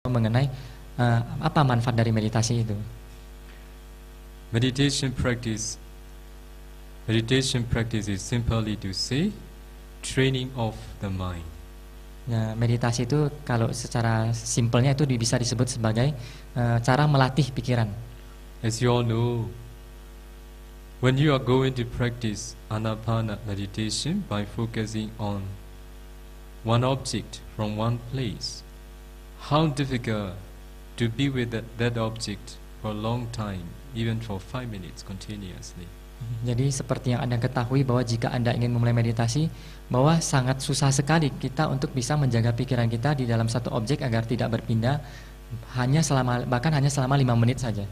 mengenai apa manfaat dari meditasi itu. Meditation practice is simply to say training of the mind. Nah, meditasi itu kalau secara simpelnya itu bisa disebut sebagai cara melatih pikiran. As you all know, when you are going to practice Anapana meditation by focusing on one object from one place, how difficult to be with that object for a long time, even for 5 minutes continuously. Jadi seperti yang Anda ketahui bahwa jika Anda ingin memulai meditasi, bahwa sangat susah sekali kita untuk bisa menjaga pikiran kita di dalam satu objek agar tidak berpindah bahkan hanya selama 5 menit saja.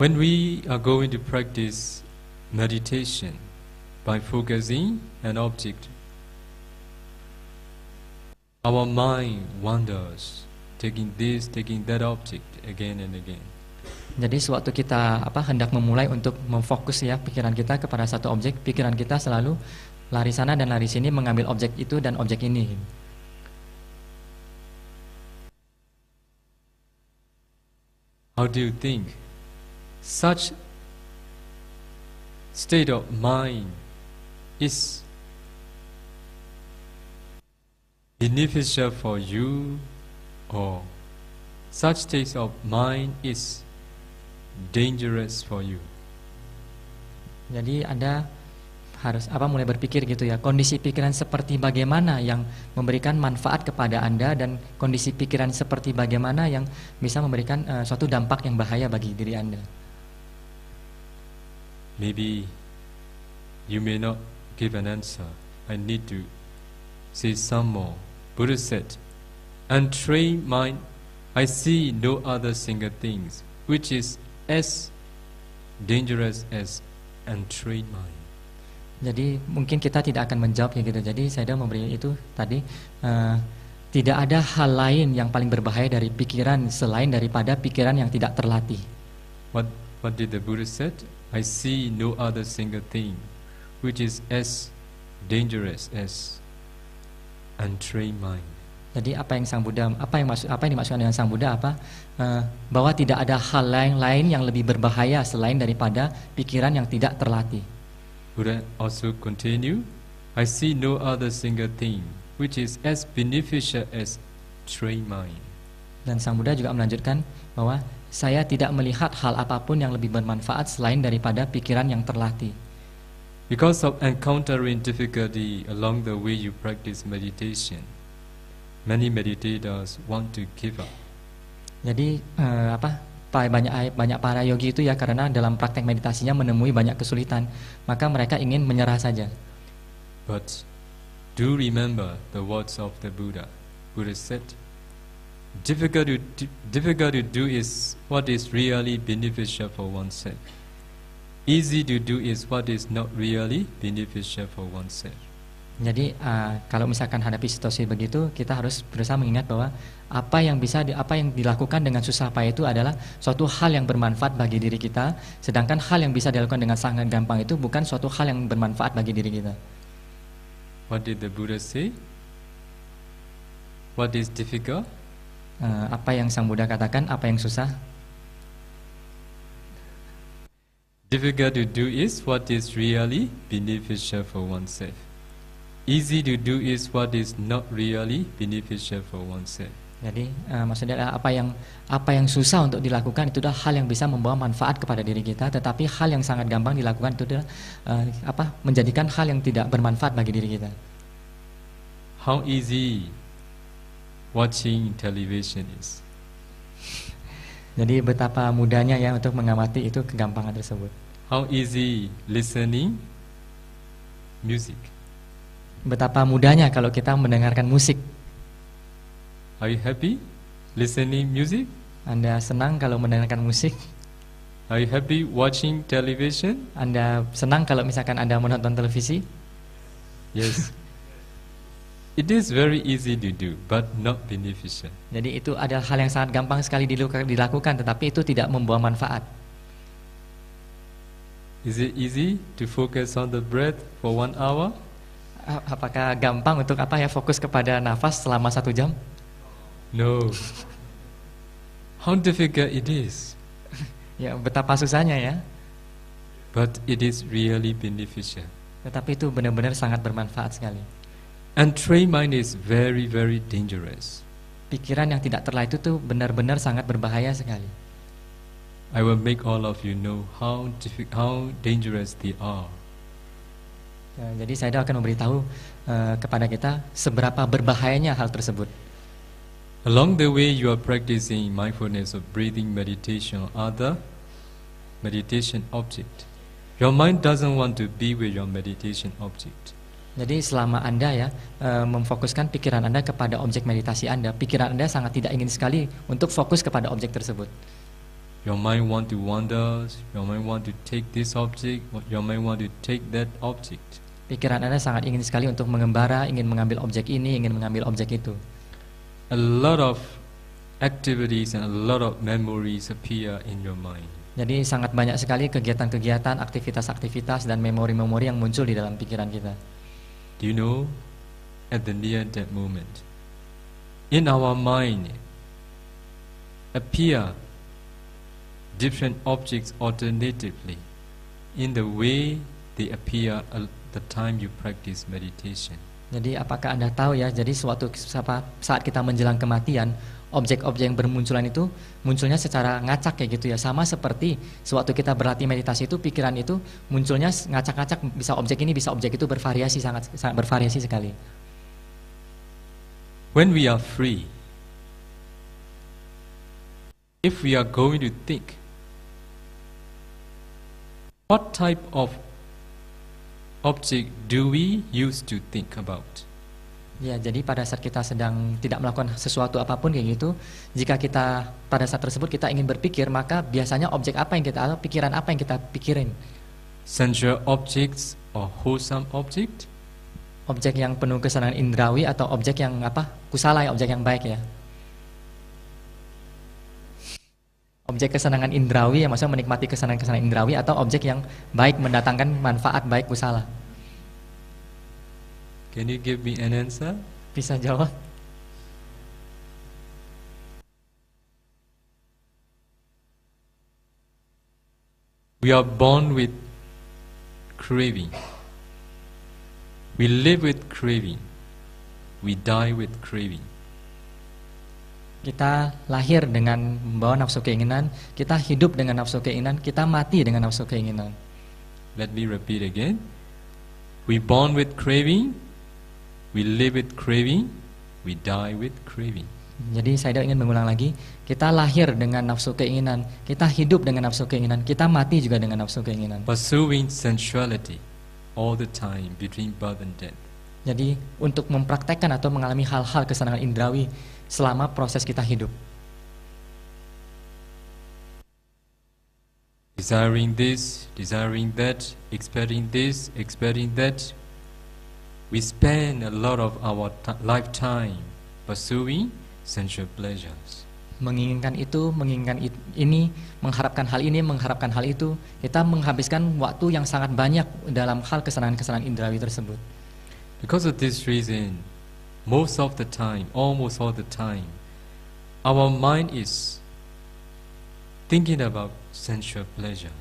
When we are going to practice meditation by focusing an object, our mind wanders, taking this, taking that object again and again. Jadi sewaktu kita hendak memulai untuk memfokus ya pikiran kita kepada satu objek, pikiran kita selalu lari sana dan lari sini mengambil objek itu dan objek ini. How do you think such state of mind is beneficial for you, or such state of mind is dangerous for you? Jadi Anda harus mulai berpikir gitu ya, kondisi pikiran seperti bagaimana yang memberikan manfaat kepada Anda dan kondisi pikiran seperti bagaimana yang bisa memberikan suatu dampak yang bahaya bagi diri Anda. Maybe you may not give an answer. I need to say some more. Buddha said, untrained mind, I see no other single things which is as dangerous as untrained mind. Jadi mungkin kita tidak akan menjawab ya gitu. Jadi saya memberi itu tadi tidak ada hal lain yang paling berbahaya dari pikiran selain daripada pikiran yang tidak terlatih. What did the Buddha said? I see no other single thing which is as dangerous as untrained mind. Jadi apa yang dimaksudkan dengan Sang Buddha bahwa tidak ada hal lain yang lebih berbahaya selain daripada pikiran yang tidak terlatih. Buddha also continue, I see no other single thing which is as beneficial as trained mind. Dan Sang Buddha juga melanjutkan bahwa saya tidak melihat hal apapun yang lebih bermanfaat selain daripada pikiran yang terlatih. Because of encountering difficulty along the way you practice meditation, many meditators want to give up. Jadi banyak para yogi itu ya karena dalam praktek meditasinya menemui banyak kesulitan, maka mereka ingin menyerah saja. But do remember the words of the Buddha. Buddha said, difficult to do is what is really beneficial for oneself. Easy to do is what is not really beneficial for oneself. Jadi kalau misalkan hadapi situasi begitu, kita harus berusaha mengingat bahwa apa yang dilakukan dengan susah payah itu adalah suatu hal yang bermanfaat bagi diri kita, sedangkan hal yang bisa dilakukan dengan sangat gampang itu bukan suatu hal yang bermanfaat bagi diri kita. What did the Buddha say? What is difficult? Apa yang Sang Buddha katakan, apa yang susah? Difficult to do is what is really beneficial for oneself. Easy to do is what is not really beneficial for oneself. Jadi maksudnya adalah apa yang susah untuk dilakukan itu adalah hal yang bisa membawa manfaat kepada diri kita, tetapi hal yang sangat gampang dilakukan itu adalah menjadikan hal yang tidak bermanfaat bagi diri kita. How easy watching television is. Jadi betapa mudahnya ya untuk mengamati itu kegampangan tersebut. How easy listening music. Betapa mudahnya kalau kita mendengarkan musik. Are you happy listening music? Anda senang kalau mendengarkan musik? Are you happy watching television? Anda senang kalau misalkan Anda menonton televisi? Yes. It is very easy to do, but not beneficial. Jadi itu adalah hal yang sangat gampang sekali dilakukan, tetapi itu tidak membawa manfaat. Is it easy to focus on the breath for 1 hour? Apakah gampang untuk fokus kepada nafas selama 1 jam? No. How difficult it is. Ya, betapa susahnya ya. But it is really beneficial. Tetapi itu benar-benar sangat bermanfaat sekali. And trained mind is very, very dangerous. Pikiran yang tidak terlatih itu benar-benar sangat berbahaya sekali. I will make all of you know how dangerous they are. Jadi saya akan memberitahu kepada kita seberapa berbahayanya hal tersebut. Along the way you are practicing mindfulness of breathing meditation or other meditation object. Your mind doesn't want to be with your meditation object. Jadi selama Anda memfokuskan pikiran Anda kepada objek meditasi Anda, pikiran Anda sangat tidak ingin sekali untuk fokus kepada objek tersebut. Your mind want to wander, your mind want to take this object, your mind want to take that object. Pikiran Anda sangat ingin sekali untuk mengembara, ingin mengambil objek ini, ingin mengambil objek itu. A lot of activities and a lot of memories appear in your mind. Jadi sangat banyak sekali kegiatan-kegiatan, aktivitas-aktivitas dan memori-memori yang muncul di dalam pikiran kita. Do you know, at the near that moment, in our mind appear different objects alternatively in the way they appear the time you practice meditation. Jadi apakah Anda tahu ya, jadi saat kita menjelang kematian, objek-objek yang bermunculan itu munculnya secara ngacak kayak gitu ya, sama seperti sewaktu kita berlatih meditasi itu pikiran itu munculnya ngacak-ngacak, bisa objek ini bisa objek itu, bervariasi, sangat bervariasi sekali. When we are free, if we are going to think, what type of object do we use to think about? Ya, jadi pada saat kita sedang tidak melakukan sesuatu apapun kayak gitu, jika kita pada saat tersebut kita ingin berpikir, maka biasanya objek apa yang kita, atau pikiran apa yang kita pikirin? Sensual objects or wholesome object? Objek yang penuh kesenangan indrawi atau objek yang kusala, objek yang baik ya. Objek kesenangan indrawi yang maksudnya menikmati kesenangan-kesenangan indrawi, atau objek yang baik, mendatangkan manfaat baik, kusala. Can you give me an answer? Bisa jawab? We are born with craving. We live with craving. We die with craving. Kita lahir dengan membawa nafsu keinginan, kita hidup dengan nafsu keinginan, kita mati dengan nafsu keinginan. Let me repeat again. We born with craving, we live with craving, we die with craving. Jadi saya ingin mengulang lagi, kita lahir dengan nafsu keinginan, kita hidup dengan nafsu keinginan, kita mati juga dengan nafsu keinginan. Pursuing sensuality all the time between birth and death. Jadi untuk mempraktekkan atau mengalami hal-hal kesenangan indrawi selama proses kita hidup. Desiring this, desiring that, expecting this, expecting that. We spend a lot of our lifetime pursuing sensual pleasures. Menginginkan itu, menginginkan ini, mengharapkan hal ini, mengharapkan hal itu. Kita menghabiskan waktu yang sangat banyak dalam hal kesenangan-kesenangan indrawi tersebut. Because of this reason, most of the time, almost all the time, our mind is thinking about sensual pleasures.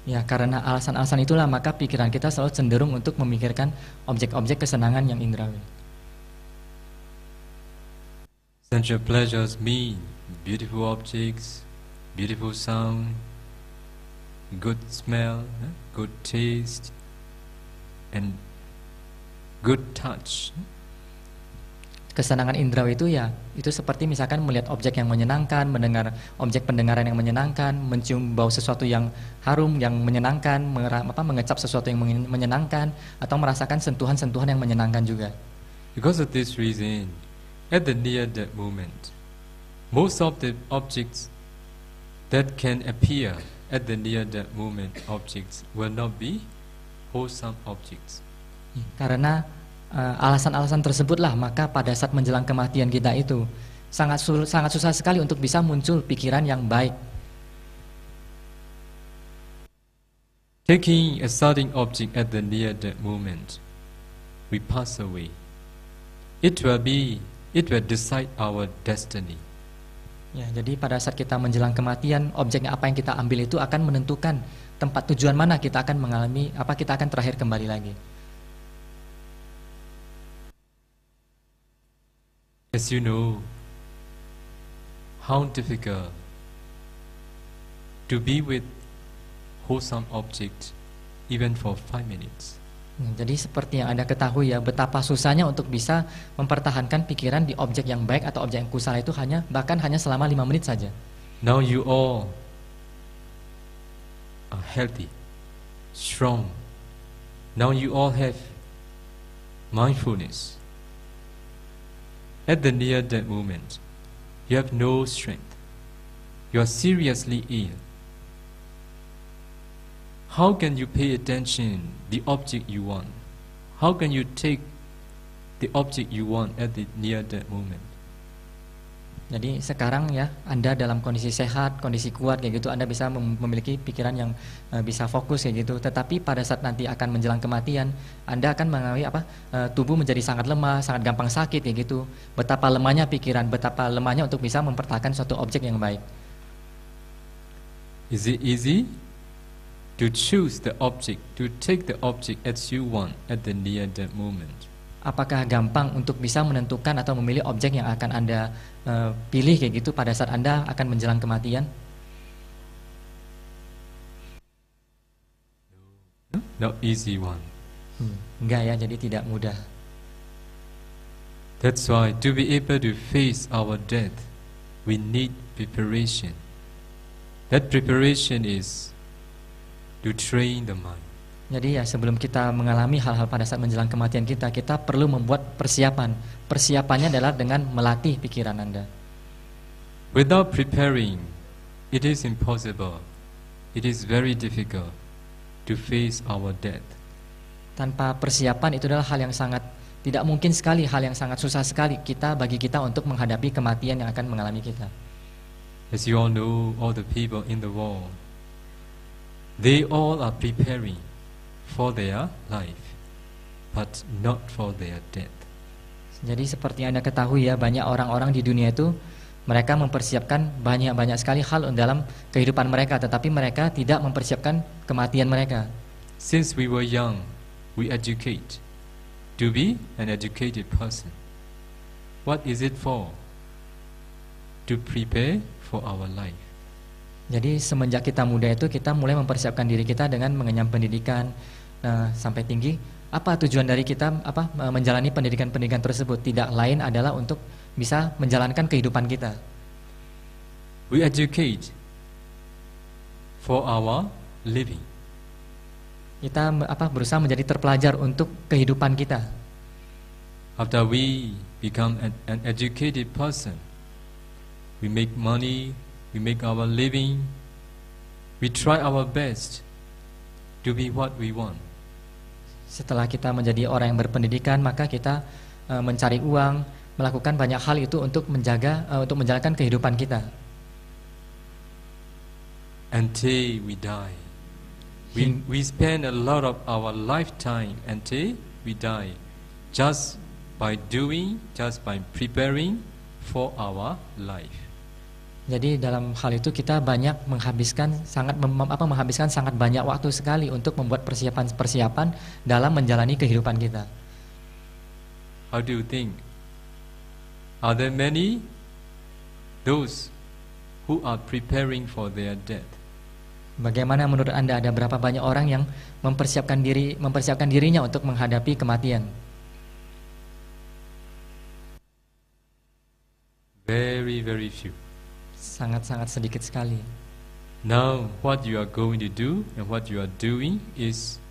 Ya, karena alasan-alasan itulah maka pikiran kita selalu cenderung untuk memikirkan objek-objek kesenangan yang indrawi. Sensual pleasures mean beautiful objects, beautiful sound, good smell, good taste, and good touch. Kesenangan indrawi itu ya, itu seperti misalkan melihat objek yang menyenangkan, mendengar objek pendengaran yang menyenangkan, mencium bau sesuatu yang harum, yang menyenangkan, mengecap sesuatu yang menyenangkan, atau merasakan sentuhan-sentuhan yang menyenangkan juga. Because of this reason, at the near death moment, most of the objects that can appear at the near death moment objects will not be wholesome objects. Karena alasan-alasan tersebutlah maka pada saat menjelang kematian kita itu sangat susah sekali untuk bisa muncul pikiran yang baik. Taking a starting object at the near death moment we pass away. It will decide our destiny. Ya, jadi pada saat kita menjelang kematian, objeknya apa yang kita ambil itu akan menentukan tempat tujuan mana kita akan mengalami, apa kita akan terakhir kembali lagi. As you know, how difficult to be with wholesome object even for 5 minutes. Jadi seperti yang Anda ketahui ya, betapa susahnya untuk bisa mempertahankan pikiran di objek yang baik atau objek yang kusala itu bahkan hanya selama 5 menit saja. Now you all are healthy, strong. Now you all have mindfulness. At the near death moment, you have no strength. You are seriously ill. How can you pay attention the object you want? How can you take the object you want at the near that moment? Jadi sekarang ya, Anda dalam kondisi sehat, kondisi kuat kayak gitu, Anda bisa memiliki pikiran yang bisa fokus kayak gitu. Tetapi pada saat nanti akan menjelang kematian, Anda akan mengalami tubuh menjadi sangat lemah, sangat gampang sakit kayak gitu. Betapa lemahnya pikiran, betapa lemahnya untuk bisa mempertahankan suatu objek yang baik. Is it easy to choose the object, to take the object as you want at the near that moment? Apakah gampang untuk bisa menentukan atau memilih objek yang akan Anda pilih kayak gitu pada saat Anda akan menjelang kematian? Not easy one. Enggak ya, jadi tidak mudah. That's why to be able to face our death, we need preparation. That preparation is to train the mind. Jadi ya, sebelum kita mengalami hal-hal pada saat menjelang kematian kita perlu membuat persiapan. Persiapannya adalah dengan melatih pikiran Anda. Without preparing, it is impossible. It is very difficult to face our death. Tanpa persiapan itu adalah hal yang sangat tidak mungkin sekali, hal yang sangat susah sekali bagi kita untuk menghadapi kematian yang akan mengalami kita. As you all know, all the people in the world, they all are preparing for their life, but not for their death. Jadi seperti Anda ketahui ya, banyak orang-orang di dunia itu mereka mempersiapkan banyak sekali hal dalam kehidupan mereka, tetapi mereka tidak mempersiapkan kematian mereka. Since we were young, we educate to be an educated person. What is it for? To prepare for our life. Jadi semenjak kita muda itu kita mulai mempersiapkan diri kita dengan mengenyam pendidikan sampai tinggi. Apa tujuan dari kita menjalani pendidikan tersebut? Tidak lain adalah untuk bisa menjalankan kehidupan kita. We educate for our living. Kita berusaha menjadi terpelajar untuk kehidupan kita. After we become an educated person, we make money, we make our living, we try our best to be what we want. Setelah kita menjadi orang yang berpendidikan, maka kita mencari uang, melakukan banyak hal itu untuk menjalankan kehidupan kita. Until we die, we spend a lot of our lifetime until we die, just by preparing for our life. Jadi dalam hal itu kita banyak menghabiskan sangat banyak waktu sekali untuk membuat persiapan dalam menjalani kehidupan kita. How do you think? Are there many those who are preparing for their death? Bagaimana menurut Anda, ada berapa banyak orang yang mempersiapkan dirinya untuk menghadapi kematian? Very, very few. Sangat sedikit sekali. Now, what you are going to do and what you are doing is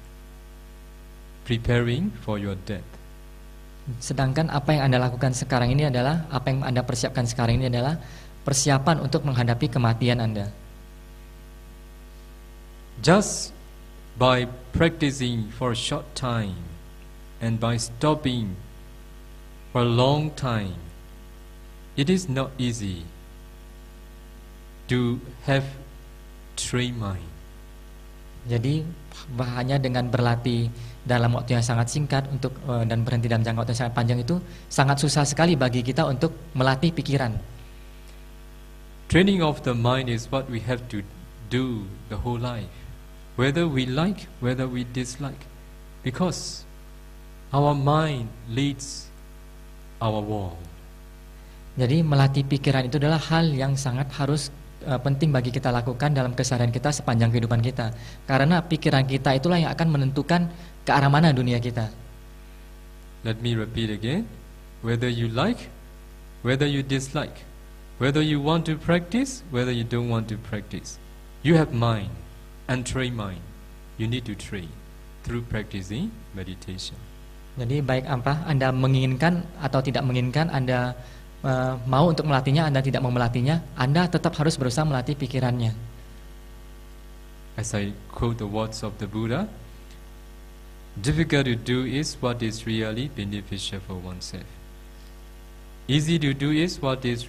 preparing for your death. Sedangkan apa yang Anda lakukan sekarang ini adalah, apa yang Anda persiapkan sekarang ini adalah persiapan untuk menghadapi kematian Anda. Just by practicing for a short time and by stopping for a long time, it is not easy to have trained mind. Jadi hanya dengan berlatih dalam waktu yang sangat singkat dan berhenti dalam jangka waktu yang sangat panjang itu sangat susah sekali bagi kita untuk melatih pikiran. Training of the mind is what we have to do the whole life, whether we like, whether we dislike, because our mind leads our world. Jadi melatih pikiran itu adalah hal yang sangat harus penting bagi kita lakukan dalam keseharian kita sepanjang kehidupan kita, karena pikiran kita itulah yang akan menentukan ke arah mana dunia kita. Let me repeat again, whether you like, whether you dislike, whether you want to practice, whether you don't want to practice, you have mind, and train mind. You need to train through practicing meditation. Jadi baik apa Anda menginginkan atau tidak menginginkan, Anda mau untuk melatihnya, Anda tidak mau melatihnya, Anda tetap harus berusaha melatih pikirannya. As I quote the words of the Buddha, difficult to do is what is really beneficial for oneself. Easy to do is what is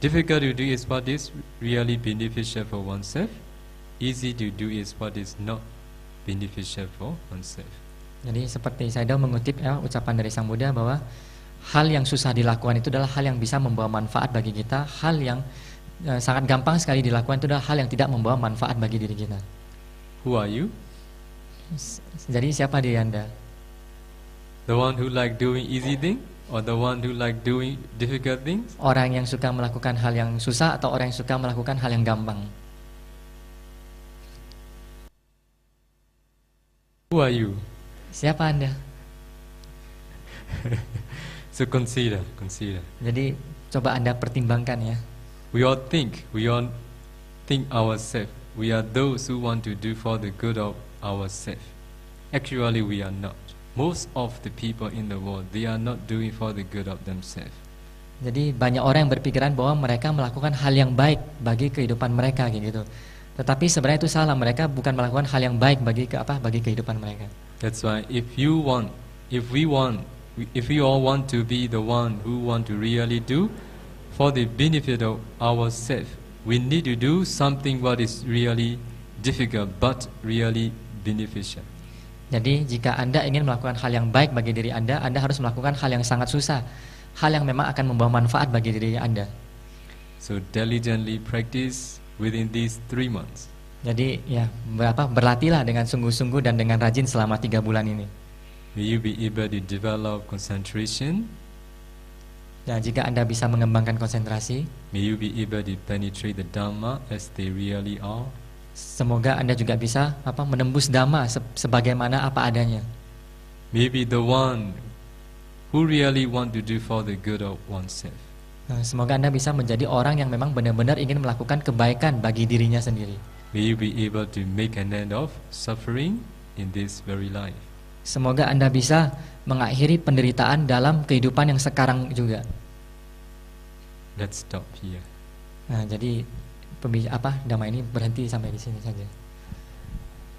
difficult to do is what is really beneficial for oneself. Easy to do is what is not beneficial for oneself. Jadi seperti saya mengutip ucapan dari Sang Buddha bahwa hal yang susah dilakukan itu adalah hal yang bisa membawa manfaat bagi kita. Hal yang sangat gampang sekali dilakukan itu adalah hal yang tidak membawa manfaat bagi diri kita. Who are you? Jadi siapa diri Anda? The one who like doing easy thing, or the one who like doing difficult things? Orang yang suka melakukan hal yang susah atau orang yang suka melakukan hal yang gampang? Who are you? Siapa Anda? So consider. Jadi coba Anda pertimbangkan ya. We all think ourselves. We are those who want to do for the good of ourselves. Actually, we are not. Most of the people in the world, they are not doing for the good of themselves. Jadi banyak orang yang berpikiran bahwa mereka melakukan hal yang baik bagi kehidupan mereka gitu. Tetapi sebenarnya itu salah, mereka bukan melakukan hal yang baik bagi kehidupan mereka. That's why if we all want to be the one who want to really do for the benefit of ourselves, we need to do something what is really difficult but really beneficial. Jadi jika Anda ingin melakukan hal yang baik bagi diri Anda harus melakukan hal yang sangat susah, hal yang memang akan membawa manfaat bagi diri Anda. So diligently practice within these 3 months. Jadi ya berlatihlah dengan sungguh-sungguh dan dengan rajin selama 3 bulan ini. May you be able to develop concentration. Dan jika Anda bisa mengembangkan konsentrasi, may you be able to penetrate the Dhamma as they really are. Semoga Anda juga bisa menembus Dhamma sebagaimana apa adanya. Maybe the one who really want to do for the good of oneself. Semoga Anda bisa menjadi orang yang memang benar-benar ingin melakukan kebaikan bagi dirinya sendiri. May you be able to make an end of suffering in this very life. Semoga Anda bisa mengakhiri penderitaan dalam kehidupan yang sekarang juga. Let's stop here. Nah, jadi Dhamma ini berhenti sampai di sini saja.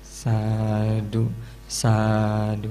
Sadu, sadu.